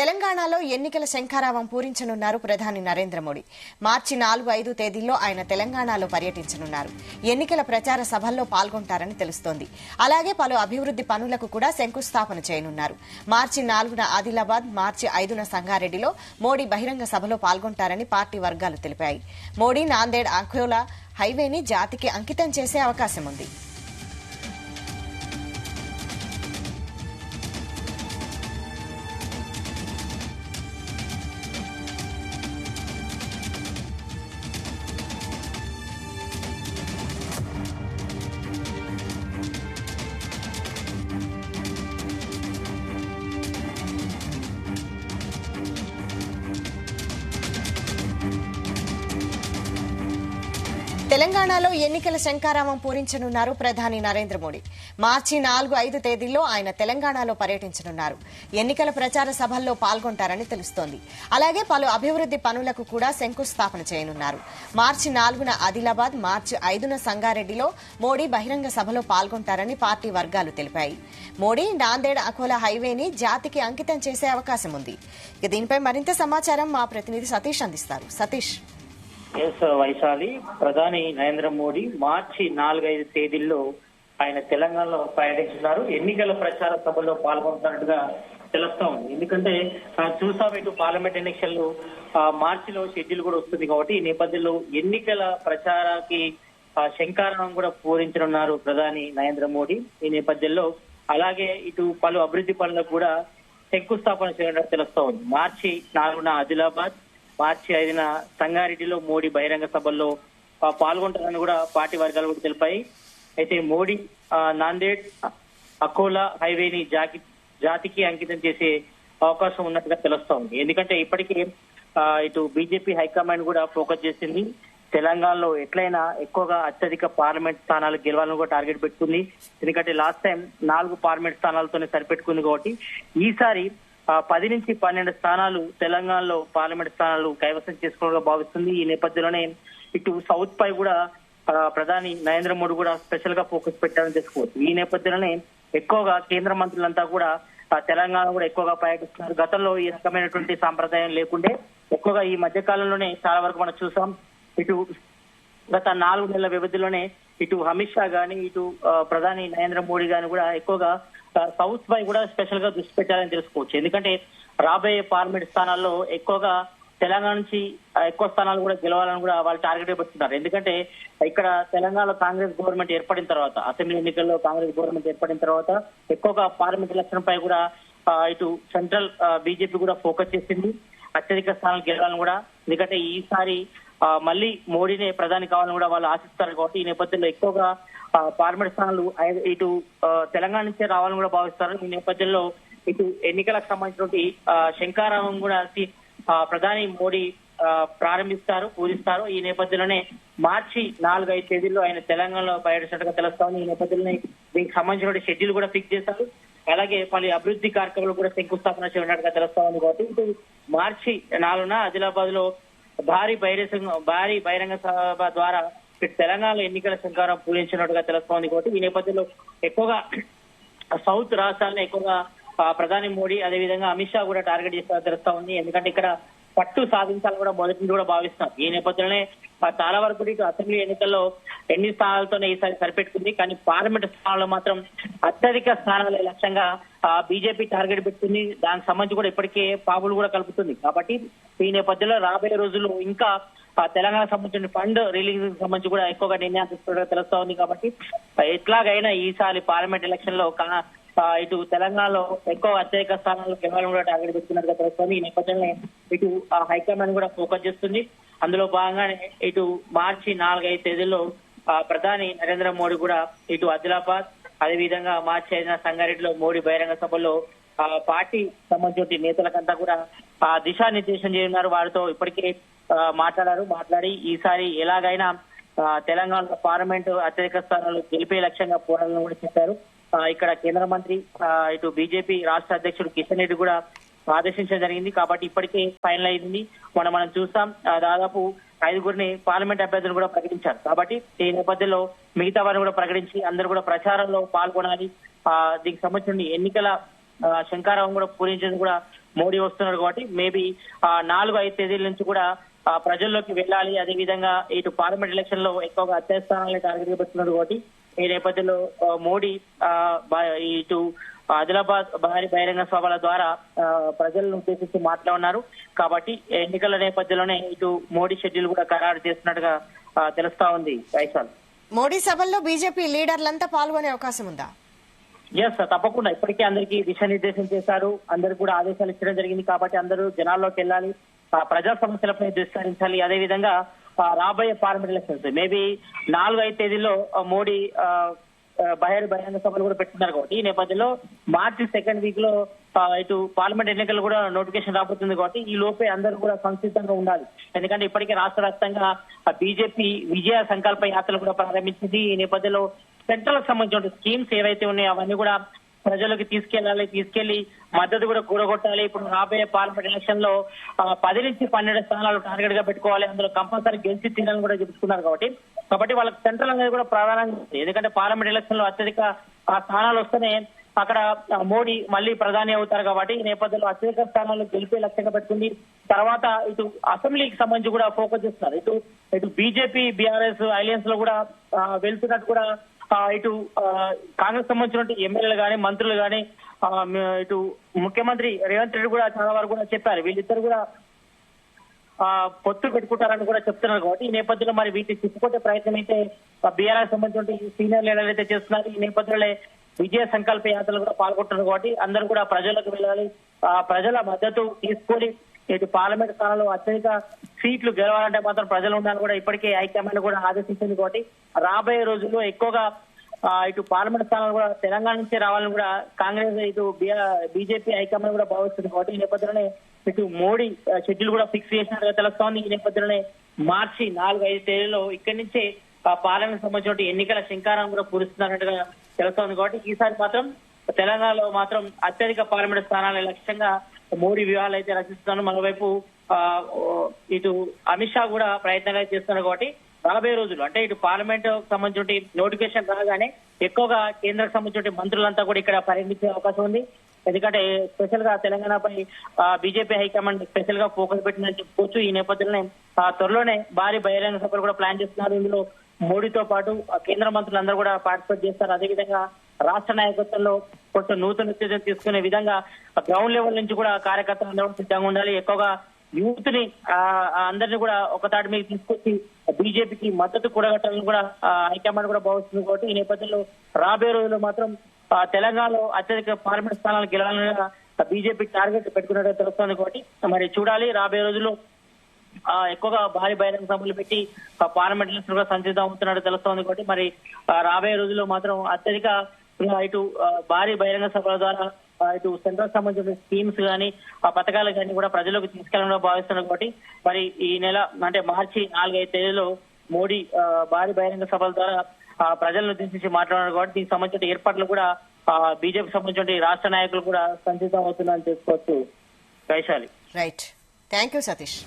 తెలంగాణలో ఎన్నికల శంఖారావం పూరించనున్నారు ప్రధాని నరేంద్ర మోడీ. మార్చి 4-5 తేదీల్లో ఆయన తెలంగాణలో పర్యటించనున్నారు. ఎన్నికల ప్రచార సభల్లో పాల్గొంటారని తెలుస్తోంది. అలాగే పలు అభివృద్ది పనులకు కూడా శంకుస్థాపన చేయనున్నారు. మార్చి 4న ఆదిలాబాద్, మార్చి 5న సంగారెడ్డిలో మోడీ బహిరంగ సభలో పాల్గొంటారని పార్టీ వర్గాలు తెలిపాయి. మోడీ నాందేడ్ అఖోలా హైవేని జాతికి అంకితం చేసే అవకాశం ఉంది. తెలంగాణలో ఎన్నికల శంఖారావం పూరించనున్నారు ప్రధాని నరేంద్ర మోడీ. మార్చి 4-5 తేదీల్లో ఆయన తెలంగాణలో పర్యటించనున్నారు. ఎన్నికల ప్రచార సభల్లో పాల్గొంటారని తెలుస్తోంది. అలాగే పలు అభివృద్ది పనులకు కూడా శంకుస్థాపన చేయనున్నారు. మార్చి 4న ఆదిలాబాద్, మార్చి 5న సంగారెడ్డిలో మోడీ బహిరంగ సభలో పాల్గొంటారని పార్టీ వర్గాలు తెలిపాయి. మోడీ నాందేడ్ అఖోలా హైవేని జాతికి అంకితం చేసే అవకాశం ఉంది. దీనిపై మరింత సమాచారం మా ప్రతినిధి సతీష్ అందిస్తారు. సతీష్. వైశాలి, ప్రధాని నరేంద్ర మోడీ మార్చి 4-5 తేదీల్లో ఆయన తెలంగాణలో పర్యటించున్నారు. ఎన్నికల ప్రచార సభలో పాల్గొంటున్నట్టుగా తెలుస్తా ఉంది. ఎందుకంటే చూసాం, ఇటు పార్లమెంట్ ఎన్నికలు మార్చిలో షెడ్యూల్ కూడా వస్తుంది కాబట్టి ఈ నేపథ్యంలో ఎన్నికల ప్రచారానికి శంఖారావం కూడా పూరించనున్నారు ప్రధాని నరేంద్ర మోడీ. ఈ నేపథ్యంలో అలాగే ఇటు పలు అభివృద్ధి పనులకు కూడా శంకుస్థాపన చేయడానికి తెలుస్తా ఉంది. మార్చి 4న ఆదిలాబాద్, మార్చి 5న సంగారెడ్డిలో మోడీ బహిరంగ సభల్లో పాల్గొంటారని కూడా పార్టీ వర్గాలు కూడా తెలిపాయి. అయితే మోడీ నాందేడ్ అఖోలా హైవేని జాతికి అంకితం చేసే అవకాశం ఉన్నట్టుగా తెలుస్తా ఉంది. ఎందుకంటే ఇప్పటికే ఇటు బీజేపీ హైకమాండ్ కూడా ఫోకస్ చేసింది. తెలంగాణలో ఎట్లయినా ఎక్కువగా అత్యధిక పార్లమెంట్ స్థానాలు గెలవాలని కూడా టార్గెట్ పెట్టుకుంది. ఎందుకంటే లాస్ట్ టైం 4 పార్లమెంట్ స్థానాలతోనే సరిపెట్టుకుంది కాబట్టి ఈసారి 10 నుంచి 12 స్థానాలు తెలంగాణలో పార్లమెంట్ స్థానాలు కైవసం చేసుకోవాలని భావిస్తుంది. ఈ నేపథ్యంలోనే ఇటు సౌత్ పై కూడా ప్రధాని నరేంద్ర మోడీ కూడా స్పెషల్ గా ఫోకస్ పెట్టారని తెలుసుకోవచ్చు. ఈ నేపథ్యంలోనే ఎక్కువగా కేంద్ర మంత్రులంతా కూడా తెలంగాణ కూడా ఎక్కువగా పర్యటిస్తున్నారు. గతంలో ఈ రకమైనటువంటి సాంప్రదాయం లేకుండే ఎక్కువగా ఈ మధ్య కాలంలోనే చాలా వరకు మనం చూసాం. ఇటు గత 4 నెలల వ్యవధిలోనే ఇటు అమిత్ షా గాని, ఇటు ప్రధాని నరేంద్ర మోడీ గాని కూడా ఎక్కువగా సౌత్ పై కూడా స్పెషల్ గా దృష్టి పెట్టాలని తెలుసుకోవచ్చు. ఎందుకంటే రాబోయే పార్లమెంట్ స్థానాల్లో ఎక్కువగా తెలంగాణ నుంచి ఎక్కువ స్థానాలు కూడా గెలవాలని కూడా వాళ్ళు టార్గెట్ పెడుతున్నారు. ఎందుకంటే ఇక్కడ తెలంగాణలో కాంగ్రెస్ గవర్నమెంట్ ఏర్పడిన తర్వాత, అసెంబ్లీ ఎన్నికల్లో కాంగ్రెస్ గవర్నమెంట్ ఏర్పడిన తర్వాత ఎక్కువగా పార్లమెంట్ ఎలక్షన్ పై కూడా ఇటు సెంట్రల్ బీజేపీ కూడా ఫోకస్ చేసింది. అత్యధిక స్థానాలు గెలవాలని కూడా. ఎందుకంటే ఈసారి మళ్ళీ మోడీనే ప్రధాని కావాలని కూడా వాళ్ళు ఆశిస్తారు కాబట్టి ఈ నేపథ్యంలో ఎక్కువగా పార్లమెంట్ స్థానాలు ఇటు తెలంగాణ నుంచే రావాలని కూడా భావిస్తారు. ఈ నేపథ్యంలో ఇటు ఎన్నికలకు సంబంధించినటువంటి శంఖారావం కూడా ప్రధాని మోడీ ప్రారంభిస్తారు, పూజిస్తారు. ఈ నేపథ్యంలోనే మార్చి 4-5 తేదీల్లో ఆయన తెలంగాణలో పర్యటించినట్టుగా తెలుస్తా ఉంది. ఈ నేపథ్యంలోనే దీనికి సంబంధించిన షెడ్యూల్ కూడా ఫిక్స్ చేస్తారు. అలాగే పలు అభివృద్ధి కార్యక్రమాలు కూడా శంకుస్థాపన చేయనున్నట్టుగా తెలుస్తా ఉంది కాబట్టి ఇటు మార్చి 4న ఆదిలాబాద్ లో భారీ బహిరంగ సభ ద్వారా తెలంగాణలో ఎన్నికల శంఖారావం పూరించినట్టుగా తెలుస్తోంది కాబట్టి ఈ నేపథ్యంలో ఎక్కువగా సౌత్ రాష్ట్రాలను ఎక్కువగా ప్రధాని మోడీ అదేవిధంగా అమిత్ షా కూడా టార్గెట్ చేస్తారని తెలుస్తా ఉంది. ఎందుకంటే ఇక్కడ పట్టు సాధించాలని కూడా మొదటి నుంచి కూడా భావిస్తున్నారు. ఈ నేపథ్యంలోనే చాలా వరకు ఇటు అసెంబ్లీ ఎన్నికల్లో ఎన్ని స్థానాలతోనే ఈసారి సరిపెట్టుకుంది. కానీ పార్లమెంట్ స్థానాల్లో మాత్రం అత్యధిక స్థానాల లక్ష్యంగా బీజేపీ టార్గెట్ పెట్టుకుంది. దానికి సంబంధించి కూడా ఇప్పటికే పావులు కూడా కలుపుతుంది. కాబట్టి ఈ నేపథ్యంలో రాబోయే రోజుల్లో ఇంకా తెలంగాణ సంబంధించిన ఫండ్ రిలీజ్ సంబంధించి కూడా ఎక్కువగా నిర్ణయాలు తీసుకున్నట్టుగా తెలుస్తా ఉంది. కాబట్టి ఎట్లాగైనా ఈసారి పార్లమెంట్ ఎలక్షన్ లో ఇటు తెలంగాణలో ఎక్కువ అత్యధిక స్థానాలు గెలవాలని కూడా టార్గెట్ పెట్టుకున్నట్టుగా తెలుస్తోంది. ఈ నేపథ్యంలో ఇటు హైకమాండ్ కూడా ఫోకస్ చేస్తుంది. అందులో భాగంగానే ఇటు మార్చి 4-5 తేదీల్లో ప్రధాని నరేంద్ర మోడీ కూడా ఇటు ఆదిలాబాద్, అదేవిధంగా మార్చి 5న సంగారెడ్డిలో మోడీ బహిరంగ సభలో పార్టీ సంబంధించిన నేతలకంతా కూడా దిశానిర్దేశం చేయనున్నారు. వారితో ఇప్పటికే మాట్లాడి ఈసారి ఎలాగైనా తెలంగాణ పార్లమెంట్ అత్యధిక స్థానాలు గెలిపే లక్ష్యంగా పోరాడాలని కూడా చెప్పారు. ఇక్కడ కేంద్ర మంత్రి ఇటు బీజేపీ రాష్ట్ర అధ్యక్షుడు కిషన్ రెడ్డి కూడా ఆదేశించడం జరిగింది. కాబట్టి ఇప్పటికే ఫైనల్ అయింది. మనం చూస్తాం, దాదాపు 5గురిని పార్లమెంట్ అభ్యర్థులు కూడా ప్రకటించారు. కాబట్టి ఈ నేపథ్యంలో మిగతా వారిని కూడా ప్రకటించి అందరూ కూడా ప్రచారంలో పాల్గొనాలి. దీనికి సంబంధించిన ఎన్నికల శంఖారావం కూడా పూరించేందుకు కూడా మోడీ వస్తున్నారు కాబట్టి మేబీ 4-5 తేదీల నుంచి కూడా ప్రజల్లోకి వెళ్ళాలి. అదేవిధంగా ఇటు పార్లమెంట్ ఎలక్షన్ లో ఎక్కువగా అత్యధిక స్థానాలను టార్గెట్ గా పెట్టుకున్నారు కాబట్టి ఈ నేపథ్యంలో మోడీ ఇటు ఆదిలాబాద్ భారీ బహిరంగ సభల ద్వారా ప్రజలను ఉద్దేశించి మాట్లాడున్నారు. కాబట్టి ఎన్నికల నేపథ్యంలోనే ఇటు మోడీ షెడ్యూల్ కూడా ఖరారు చేస్తున్నట్టుగా తెలుస్తా ఉంది. వైశాల్, మోడీ సభల్లో బీజేపీ లీడర్లంతా పాల్గొనే అవకాశం ఉందా? ఎస్, తప్పకుండా. ఇప్పటికే అందరికీ దిశానిర్దేశం చేశారు, అందరికి కూడా ఆదేశాలు ఇచ్చడం జరిగింది. కాబట్టి అందరూ జనాల్లోకి వెళ్ళాలి, ప్రజా సమస్యలపై విస్తరించాలి. అదేవిధంగా రాబోయే పార్లమెంట్ ఎలక్షన్స్ మేబీ 4-5 తేదీల్లో మోడీ బహిరంగ సభలు కూడా పెట్టుకున్నారు కాబట్టి ఈ నేపథ్యంలో మార్చి 2nd వీక్ లో ఇటు పార్లమెంట్ ఎన్నికలు కూడా నోటిఫికేషన్ రాబోతుంది. కాబట్టి ఈ లోపే అందరూ కూడా సంసిద్ధంగా ఉండాలి. ఎందుకంటే ఇప్పటికే రాష్ట్ర వ్యాప్తంగా బీజేపీ విజయ సంకల్ప యాత్రలు కూడా ప్రారంభించింది. ఈ నేపథ్యంలో సెంట్రల్ సంబంధించిన స్కీమ్స్ ఏవైతే ఉన్నాయో అవన్నీ కూడా ప్రజలకు తీసుకెళ్లి మద్దతు కూడా కూడగొట్టాలి. ఇప్పుడు రాబోయే పార్లమెంట్ ఎలక్షన్ లో 10 నుంచి 12 స్థానాలు టార్గెట్ గా పెట్టుకోవాలి. అందులో కంపల్సరీ గెలిచి తీరాలని కూడా చెప్పుకున్నారు. కాబట్టి వాళ్ళకి సెంట్రల్ అనేది కూడా ప్రధానంగా ఉంది. ఎందుకంటే పార్లమెంట్ ఎలక్షన్ లో అత్యధిక స్థానాలు వస్తేనే అక్కడ మోడీ మళ్ళీ ప్రధాని అవుతారు. కాబట్టి ఈ నేపథ్యంలో అత్యధిక స్థానాలు గెలిపే లక్ష్యంగా పెట్టుకుంది. తర్వాత ఇటు అసెంబ్లీకి సంబంధించి కూడా ఫోకస్ చేస్తున్నారు. ఇటు బీజేపీ బీఆర్ఎస్ అలయన్స్ లో కూడా వెళ్తున్నట్టు కూడా ఇటు కాంగ్రెస్ సంబంధించిన ఎమ్మెల్యేలు కానీ మంత్రులు కానీ ఇటు ముఖ్యమంత్రి రేవంత్ రెడ్డి కూడా చాలా వరకు కూడా చెప్పారు. వీళ్ళిద్దరు కూడా పొత్తు పెట్టుకుంటారని కూడా చెప్తున్నారు. కాబట్టి ఈ నేపథ్యంలో మరి వీటిని తిప్పుకొట్టే ప్రయత్నం అయితే బీఆర్ఎస్ సంబంధించిన సీనియర్ లీడర్లు అయితే చేస్తున్నారు. ఈ నేపథ్యంలో విజయ సంకల్ప యాత్రలు కూడా పాల్గొంటున్నారు. కాబట్టి అందరూ కూడా ప్రజలకు వెళ్ళాలి, ప్రజల మద్దతు తీసుకొని ఇటు పార్లమెంట్ స్థానాల్లో అత్యధిక సీట్లు గెలవాలంటే మాత్రం ప్రజలు ఉండాలని కూడా ఇప్పటికే హైకమాండ్ కూడా ఆదేశించింది. కాబట్టి రాబోయే రోజుల్లో ఎక్కువగా ఇటు పార్లమెంట్ స్థానాలు కూడా తెలంగాణ నుంచి రావాలని కూడా కాంగ్రెస్ ఇటు బీజేపీ హైకమాండ్ కూడా భావిస్తుంది. కాబట్టి ఈ నేపథ్యంలోనే ఇటు మోడీ షెడ్యూల్ కూడా ఫిక్స్ చేసినట్టుగా తెలుస్తోంది. ఈ నేపథ్యంలోనే మార్చి 4-5 తేదీలో ఇక్కడి నుంచే పార్లమెంట్ సంబంధించిన ఎన్నికల శంకారం కూడా పూరిస్తున్నట్టుగా తెలుస్తోంది. కాబట్టి ఈసారి మాత్రం తెలంగాణలో మాత్రం అత్యధిక పార్లమెంట్ స్థానాల లక్ష్యంగా మోడీ వ్యూహాలు అయితే రచిస్తున్నారు. మరోవైపు ఇటు అమిత్ షా కూడా ప్రయత్నాలు చేస్తున్నారు. కాబట్టి రాబోయే రోజులు అంటే ఇటు పార్లమెంట్ సంబంధించిన నోటిఫికేషన్ రాగానే ఎక్కువగా కేంద్రకు సంబంధించిన మంత్రులంతా కూడా ఇక్కడ పర్యటించే అవకాశం ఉంది. ఎందుకంటే స్పెషల్ గా తెలంగాణపై బీజేపీ హైకమాండ్ స్పెషల్ గా ఫోకస్ పెట్టిందని చెప్పుకోవచ్చు. ఈ నేపథ్యంలోనే త్వరలోనే భారీ బహిరంగ సభలు కూడా ప్లాన్ చేస్తున్నారు. ఇందులో మోడీతో పాటు కేంద్ర మంత్రులందరూ కూడా పార్టిసిపేట్ చేస్తారు. అదేవిధంగా రాష్ట్ర నాయకత్వంలో కొంత నూతన చర్యలు తీసుకునే విధంగా గ్రౌండ్ లెవెల్ నుంచి కూడా కార్యకర్తలు అందరూ సిద్ధంగా ఉండాలి. ఎక్కువగా యూత్ ని అందరినీ కూడా ఒక తాటి మీద తీసుకొచ్చి బీజేపీకి మద్దతు కూడగట్టాలని కూడా హైకమాండ్ కూడా భావిస్తుంది. కాబట్టి ఈ నేపథ్యంలో రాబోయే రోజుల్లో మాత్రం తెలంగాణలో అత్యధిక పార్లమెంట్ స్థానాలు గెలవాలని బీజేపీ టార్గెట్ పెట్టుకున్నట్టు తెలుస్తోంది. కాబట్టి మరి చూడాలి, రాబోయే రోజుల్లో ఎక్కువగా భారీ బహిరంగ సభలు పెట్టి పార్లమెంట్ ఎలక్షన్ కూడా సంసిద్ధం అవుతున్నట్టు తెలుస్తోంది. కాబట్టి మరి రాబోయే రోజుల్లో మాత్రం అత్యధిక ఇటు భారీ బహిరంగ సభల ద్వారా ఇటు సెంట్రల్ సంబంధించిన స్కీమ్స్ కానీ పథకాలు కానీ కూడా ప్రజలకు తీసుకెళ్లాలని భావిస్తున్నారు. కాబట్టి మరి ఈ నెల అంటే మార్చి 4-5 తేదీలో మోడీ భారీ బహిరంగ సభల ద్వారా ప్రజలను ఉద్దేశించి మాట్లాడారు. కాబట్టి దీనికి సంబంధించిన ఏర్పాట్లు కూడా బీజేపీ సంబంధించిన రాష్ట్ర నాయకులు కూడా సంసిద్ధం అవుతున్నారని చెప్పుకోవచ్చు. Vaishali. Right, thank you Satish.